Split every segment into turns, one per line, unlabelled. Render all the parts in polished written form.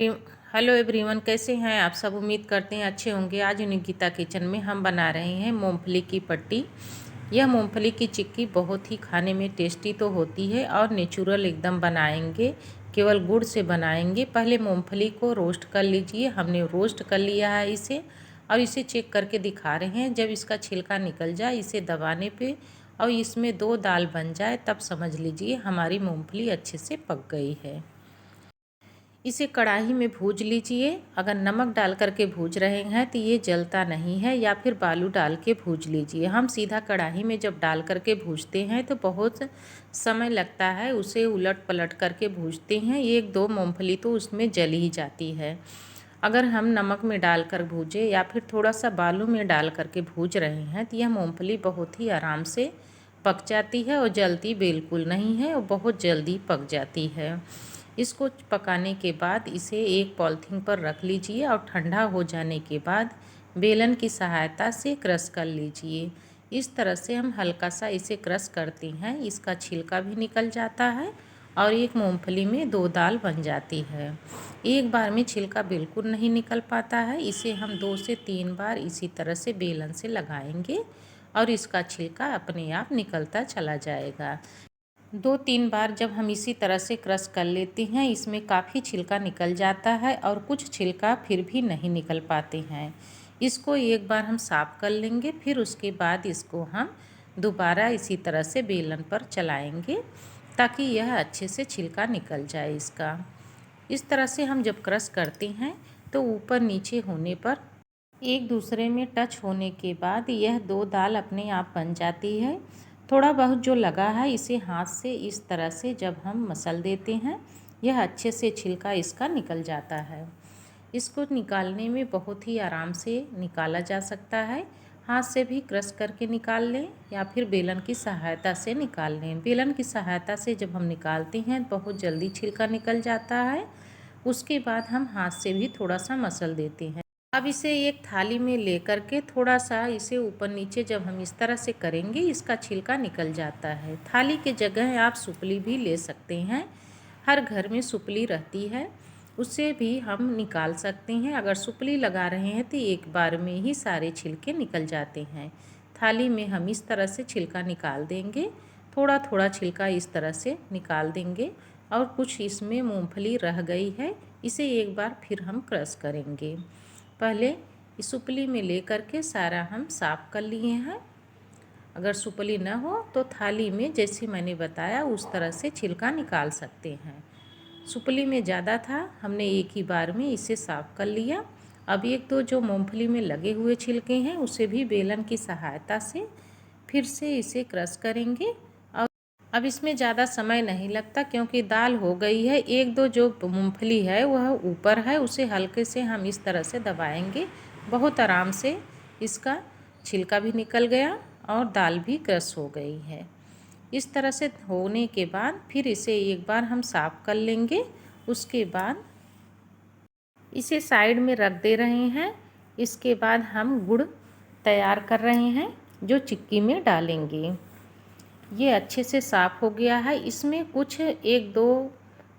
Hello everyone, कैसे हैं आप सब। उम्मीद करते हैं अच्छे होंगे। आज निकिता किचन में हम बना रहे हैं मूंगफली की पट्टी। यह मूंगफली की चिक्की बहुत ही खाने में टेस्टी तो होती है और नेचुरल एकदम बनाएंगे, केवल गुड़ से बनाएंगे। पहले मूंगफली को रोस्ट कर लीजिए। हमने रोस्ट कर लिया है इसे, और इसे चेक करके दिखा रहे हैं। जब इसका छिलका निकल जाए इसे दबाने पे और इसमें 2 दाल बन जाए तब समझ लीजिए हमारी मूंगफली अच्छे से पक गई है। इसे कढ़ाई में भूज लीजिए। अगर नमक डाल करके भूज रहे हैं तो ये जलता नहीं है, या फिर बालू डाल के भूज लीजिए। हम सीधा कढ़ाई में जब डाल करके भूजते हैं तो बहुत समय लगता है, उसे उलट पलट करके भूजते हैं, 1-2 मूंगफली तो उसमें जल ही जाती है। अगर हम नमक में डाल कर भूजे या फिर थोड़ा सा बालू में डाल करके भूज रहे हैं तो यह मूँगफली बहुत ही आराम से पक जाती है और जलती बिल्कुल नहीं है और बहुत जल्दी पक जाती है। इसको पकाने के बाद इसे एक पॉलिथीन पर रख लीजिए और ठंडा हो जाने के बाद बेलन की सहायता से क्रश कर लीजिए। इस तरह से हम हल्का सा इसे क्रश करते हैं, इसका छिलका भी निकल जाता है और एक मूंगफली में 2 दाल बन जाती है। एक बार में छिलका बिल्कुल नहीं निकल पाता है, इसे हम 2 से 3 बार इसी तरह से बेलन से लगाएंगे और इसका छिलका अपने आप निकलता चला जाएगा। 2-3 बार जब हम इसी तरह से क्रश कर लेते हैं, इसमें काफ़ी छिलका निकल जाता है और कुछ छिलका फिर भी नहीं निकल पाते हैं। इसको एक बार हम साफ़ कर लेंगे, फिर उसके बाद इसको हम दोबारा इसी तरह से बेलन पर चलाएंगे ताकि यह अच्छे से छिलका निकल जाए इसका। इस तरह से हम जब क्रश करते हैं तो ऊपर नीचे होने पर एक दूसरे में टच होने के बाद यह 2 दाल अपने आप बन जाती है। थोड़ा बहुत जो लगा है इसे हाथ से इस तरह से जब हम मसल देते हैं, यह अच्छे से छिलका इसका निकल जाता है। इसको निकालने में बहुत ही आराम से निकाला जा सकता है। हाथ से भी क्रश करके निकाल लें या फिर बेलन की सहायता से निकाल लें। बेलन की सहायता से जब हम निकालते हैं बहुत जल्दी छिलका निकल जाता है। उसके बाद हम हाथ से भी थोड़ा सा मसल देते हैं। अब इसे एक थाली में लेकर के थोड़ा सा इसे ऊपर नीचे जब हम इस तरह से करेंगे इसका छिलका निकल जाता है। थाली के जगह आप सुपली भी ले सकते हैं, हर घर में सुपली रहती है, उससे भी हम निकाल सकते हैं। अगर सुपली लगा रहे हैं तो एक बार में ही सारे छिलके निकल जाते हैं। थाली में हम इस तरह से छिलका निकाल देंगे, थोड़ा थोड़ा छिलका इस तरह से निकाल देंगे और कुछ इसमें मूंगफली रह गई है, इसे एक बार फिर हम क्रश करेंगे। पहले इस सुपली में ले करके सारा हम साफ़ कर लिए हैं। अगर सुपली न हो तो थाली में जैसे मैंने बताया उस तरह से छिलका निकाल सकते हैं। सुपली में ज़्यादा था, हमने एक ही बार में इसे साफ़ कर लिया। अब 1-2 जो मूंगफली में लगे हुए छिलके हैं उसे भी बेलन की सहायता से फिर से इसे क्रश करेंगे। अब इसमें ज़्यादा समय नहीं लगता क्योंकि दाल हो गई है। 1-2 जो मूंगफली है वह ऊपर है, उसे हल्के से हम इस तरह से दबाएंगे, बहुत आराम से इसका छिलका भी निकल गया और दाल भी क्रश हो गई है। इस तरह से होने के बाद फिर इसे एक बार हम साफ़ कर लेंगे। उसके बाद इसे साइड में रख दे रहे हैं। इसके बाद हम गुड़ तैयार कर रहे हैं जो चिक्की में डालेंगे। ये अच्छे से साफ़ हो गया है। इसमें कुछ 1-2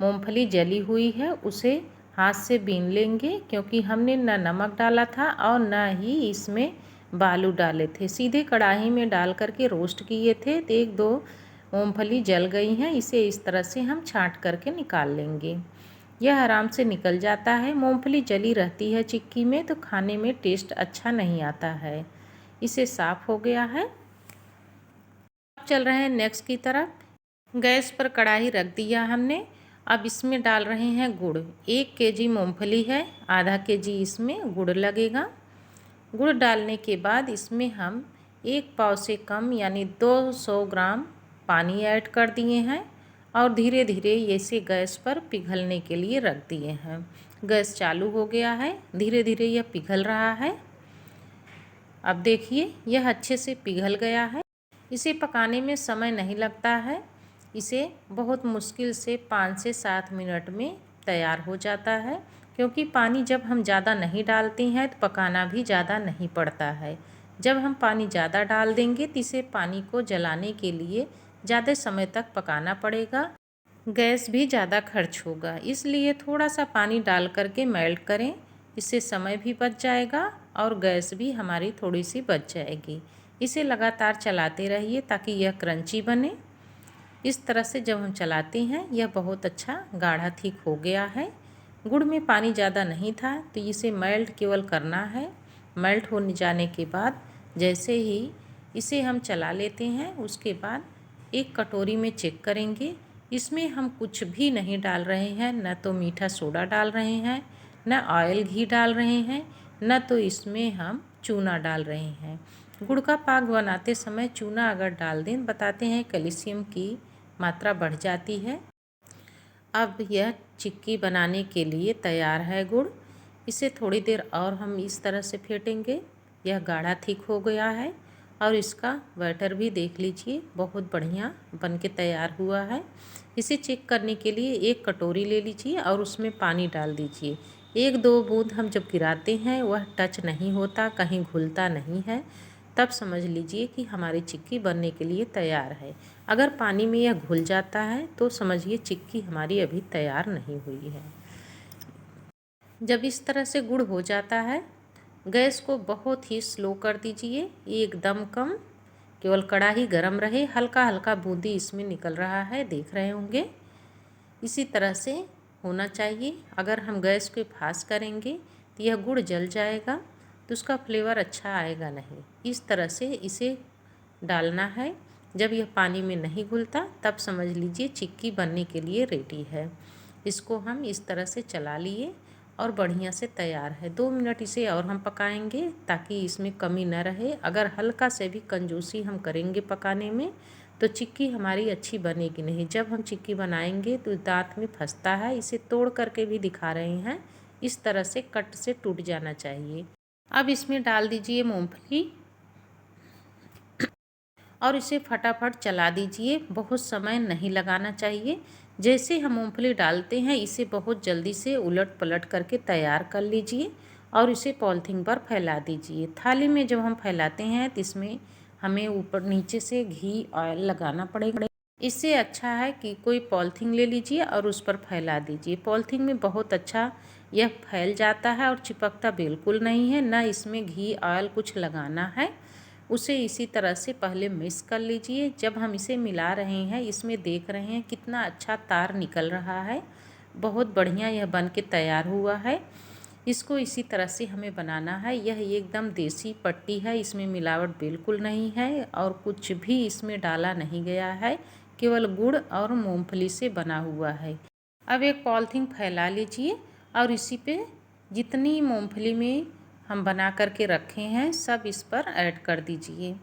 मूंगफली जली हुई है, उसे हाथ से बीन लेंगे क्योंकि हमने ना नमक डाला था और ना ही इसमें बालू डाले थे। सीधे कढ़ाई में डाल करके रोस्ट किए थे तो 1-2 मूंगफली जल गई हैं। इसे इस तरह से हम छाँट करके निकाल लेंगे। यह आराम से निकल जाता है। मूंगफली जली रहती है चिक्की में तो खाने में टेस्ट अच्छा नहीं आता है। इसे साफ़ हो गया है। चल रहे हैं नेक्स्ट की तरफ। गैस पर कढ़ाई रख दिया हमने। अब इसमें डाल रहे हैं गुड़। 1 केजी मूंगफली है, आधा केजी इसमें गुड़ लगेगा। गुड़ डालने के बाद इसमें हम 1 पाव से कम यानी 200 ग्राम पानी ऐड कर दिए हैं और धीरे धीरे इसे गैस पर पिघलने के लिए रख दिए हैं। गैस चालू हो गया है, धीरे धीरे यह पिघल रहा है। अब देखिए यह अच्छे से पिघल गया है। इसे पकाने में समय नहीं लगता है, इसे बहुत मुश्किल से 5 से 7 मिनट में तैयार हो जाता है क्योंकि पानी जब हम ज़्यादा नहीं डालते हैं तो पकाना भी ज़्यादा नहीं पड़ता है। जब हम पानी ज़्यादा डाल देंगे तो इसे पानी को जलाने के लिए ज़्यादा समय तक पकाना पड़ेगा गैस भी ज़्यादा खर्च होगा, इसलिए थोड़ा सा पानी डाल करके मेल्ट करें। इससे समय भी बच जाएगा और गैस भी हमारी थोड़ी सी बच जाएगी। इसे लगातार चलाते रहिए ताकि यह क्रंची बने। इस तरह से जब हम चलाते हैं यह बहुत अच्छा गाढ़ा थिक हो गया है। गुड़ में पानी ज़्यादा नहीं था तो इसे मेल्ट केवल करना है। मेल्ट हो जाने के बाद जैसे ही इसे हम चला लेते हैं उसके बाद एक कटोरी में चेक करेंगे। इसमें हम कुछ भी नहीं डाल रहे हैं, न तो मीठा सोडा डाल रहे हैं, न ऑयल घी डाल रहे हैं, न तो इसमें हम चूना डाल रहे हैं। गुड़ का पाक बनाते समय चूना अगर डाल दें बताते हैं कैल्शियम की मात्रा बढ़ जाती है। अब यह चिक्की बनाने के लिए तैयार है गुड़। इसे थोड़ी देर और हम इस तरह से फेंटेंगे। यह गाढ़ा थिक हो गया है और इसका बैटर भी देख लीजिए बहुत बढ़िया बन के तैयार हुआ है। इसे चेक करने के लिए एक कटोरी ले लीजिए और उसमें पानी डाल दीजिए। एक दो बूंद हम जब गिराते हैं वह टच नहीं होता, कहीं घुलता नहीं है, तब समझ लीजिए कि हमारी चिक्की बनने के लिए तैयार है। अगर पानी में यह घुल जाता है तो समझिए चिक्की हमारी अभी तैयार नहीं हुई है। जब इस तरह से गुड़ हो जाता है गैस को बहुत ही स्लो कर दीजिए, एकदम कम, केवल कढ़ाई गरम रहे। हल्का हल्का बूंदी इसमें निकल रहा है, देख रहे होंगे। इसी तरह से होना चाहिए। अगर हम गैस को फास्ट करेंगे तो यह गुड़ जल जाएगा तो उसका फ्लेवर अच्छा आएगा नहीं। इस तरह से इसे डालना है। जब यह पानी में नहीं घुलता तब समझ लीजिए चिक्की बनने के लिए रेडी है। इसको हम इस तरह से चला लिए और बढ़िया से तैयार है। 2 मिनट इसे और हम पकाएंगे ताकि इसमें कमी न रहे। अगर हल्का से भी कंजूसी हम करेंगे पकाने में तो चिक्की हमारी अच्छी बनेगी नहीं। जब हम चिक्की बनाएंगे तो दांत में फंसता है। इसे तोड़ करके भी दिखा रहे हैं, इस तरह से कट से टूट जाना चाहिए। अब इसमें डाल दीजिए मूंगफली और इसे फटाफट चला दीजिए। बहुत समय नहीं लगाना चाहिए। जैसे हम मूंगफली डालते हैं इसे बहुत जल्दी से उलट पलट करके तैयार कर लीजिए और इसे पॉलीथीन पर फैला दीजिए। थाली में जब हम फैलाते हैं तो इसमें हमें ऊपर नीचे से घी ऑयल लगाना पड़ेगा। इससे अच्छा है कि कोई पॉलीथीन ले लीजिए और उस पर फैला दीजिए। पॉलीथीन में बहुत अच्छा यह फैल जाता है और चिपकता बिल्कुल नहीं है। न इसमें घी ऑयल कुछ लगाना है। उसे इसी तरह से पहले मिक्स कर लीजिए। जब हम इसे मिला रहे हैं इसमें देख रहे हैं कितना अच्छा तार निकल रहा है। बहुत बढ़िया यह बन के तैयार हुआ है। इसको इसी तरह से हमें बनाना है। यह एकदम देसी पट्टी है, इसमें मिलावट बिल्कुल नहीं है और कुछ भी इसमें डाला नहीं गया है, केवल गुड़ और मूंगफली से बना हुआ है। अब एक पॉलीथीन फैला लीजिए और इसी पे जितनी मूंगफली में हम बना करके रखे हैं सब इस पर ऐड कर दीजिए।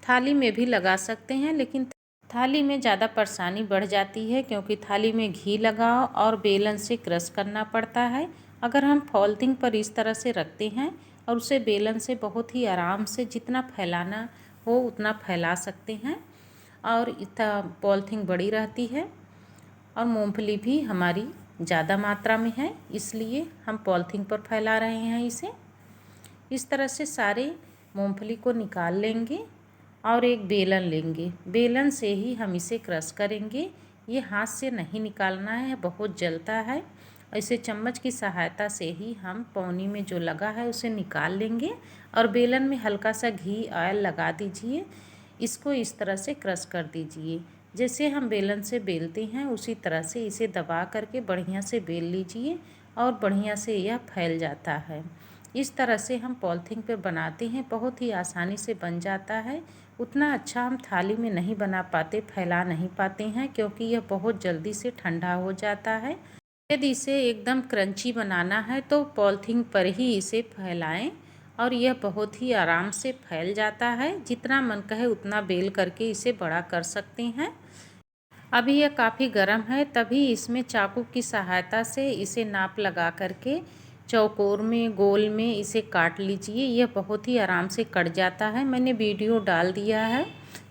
थाली में भी लगा सकते हैं लेकिन थाली में ज़्यादा परेशानी बढ़ जाती है क्योंकि थाली में घी लगाओ और बेलन से क्रश करना पड़ता है। अगर हम पॉलीथीन पर इस तरह से रखते हैं और उसे बेलन से बहुत ही आराम से जितना फैलाना हो उतना फैला सकते हैं और इतना पॉलीथीन बड़ी रहती है और मूंगफली भी हमारी ज़्यादा मात्रा में है, इसलिए हम पॉलीथीन पर फैला रहे हैं इसे। इस तरह से सारे मूंगफली को निकाल लेंगे और एक बेलन लेंगे। बेलन से ही हम इसे क्रश करेंगे। ये हाथ से नहीं निकालना है, बहुत जलता है। इसे चम्मच की सहायता से ही हम पौनी में जो लगा है उसे निकाल लेंगे और बेलन में हल्का सा घी ऑयल लगा दीजिए। इसको इस तरह से क्रश कर दीजिए। जैसे हम बेलन से बेलते हैं उसी तरह से इसे दबा करके बढ़िया से बेल लीजिए और बढ़िया से यह फैल जाता है। इस तरह से हम पॉलीथीन पे बनाते हैं, बहुत ही आसानी से बन जाता है। उतना अच्छा हम थाली में नहीं बना पाते, फैला नहीं पाते हैं क्योंकि यह बहुत जल्दी से ठंडा हो जाता है। यदि इसे एकदम क्रंची बनाना है तो पॉलीथीन पर ही इसे फैलाएं और यह बहुत ही आराम से फैल जाता है। जितना मन कहे उतना बेल करके इसे बड़ा कर सकते हैं। अभी यह काफ़ी गर्म है तभी इसमें चाकू की सहायता से इसे नाप लगा करके चौकोर में गोल में इसे काट लीजिए। यह बहुत ही आराम से कट जाता है। मैंने वीडियो डाल दिया है,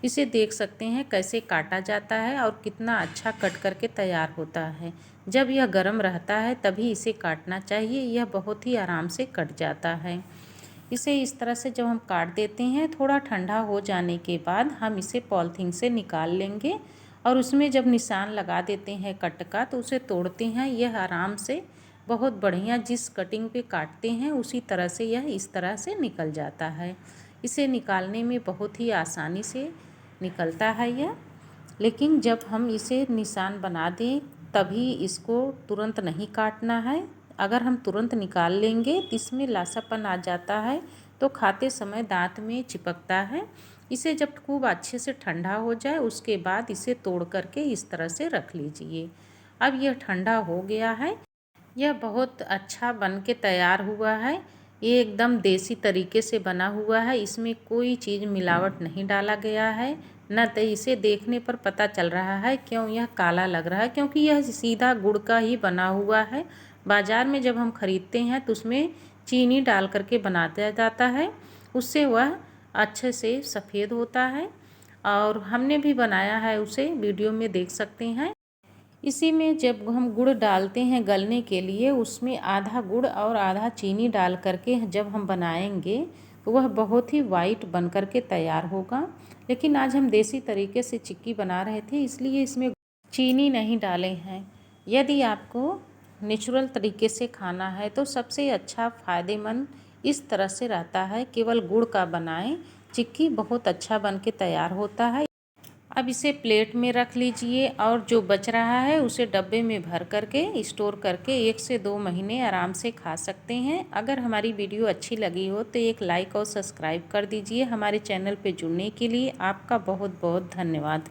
इसे देख सकते हैं कैसे काटा जाता है और कितना अच्छा कट करके तैयार होता है। जब यह गर्म रहता है तभी इसे काटना चाहिए, यह बहुत ही आराम से कट जाता है। इसे इस तरह से जब हम काट देते हैं थोड़ा ठंडा हो जाने के बाद हम इसे पॉलीथीन से निकाल लेंगे और उसमें जब निशान लगा देते हैं कट का तो उसे तोड़ते हैं, यह आराम से बहुत बढ़िया जिस कटिंग पे काटते हैं उसी तरह से यह इस तरह से निकल जाता है। इसे निकालने में बहुत ही आसानी से निकलता है यह। लेकिन जब हम इसे निशान बना दें तभी इसको तुरंत नहीं काटना है। अगर हम तुरंत निकाल लेंगे तो इसमें लासापन आ जाता है, तो खाते समय दांत में चिपकता है। इसे जब खूब अच्छे से ठंडा हो जाए उसके बाद इसे तोड़ करके इस तरह से रख लीजिए। अब यह ठंडा हो गया है, यह बहुत अच्छा बन के तैयार हुआ है। ये एकदम देसी तरीके से बना हुआ है, इसमें कोई चीज़ मिलावट नहीं डाला गया है। न तो इसे देखने पर पता चल रहा है क्यों यह काला लग रहा है, क्योंकि यह सीधा गुड़ का ही बना हुआ है। बाज़ार में जब हम ख़रीदते हैं तो उसमें चीनी डाल करके बनाया जाता है, उससे वह अच्छे से सफ़ेद होता है। और हमने भी बनाया है, उसे वीडियो में देख सकते हैं। इसी में जब हम गुड़ डालते हैं गलने के लिए, उसमें आधा गुड़ और आधा चीनी डाल करके जब हम बनाएंगे तो वह बहुत ही वाइट बन करके तैयार होगा। लेकिन आज हम देसी तरीके से चिक्की बना रहे थे इसलिए इसमें चीनी नहीं डाले हैं। यदि आपको नेचुरल तरीके से खाना है तो सबसे अच्छा फ़ायदेमंद इस तरह से रहता है, केवल गुड़ का बनाएं। चिक्की बहुत अच्छा बन के तैयार होता है। अब इसे प्लेट में रख लीजिए और जो बच रहा है उसे डब्बे में भर करके स्टोर करके 1 से 2 महीने आराम से खा सकते हैं। अगर हमारी वीडियो अच्छी लगी हो तो एक लाइक और सब्सक्राइब कर दीजिए। हमारे चैनल पे जुड़ने के लिए आपका बहुत बहुत धन्यवाद।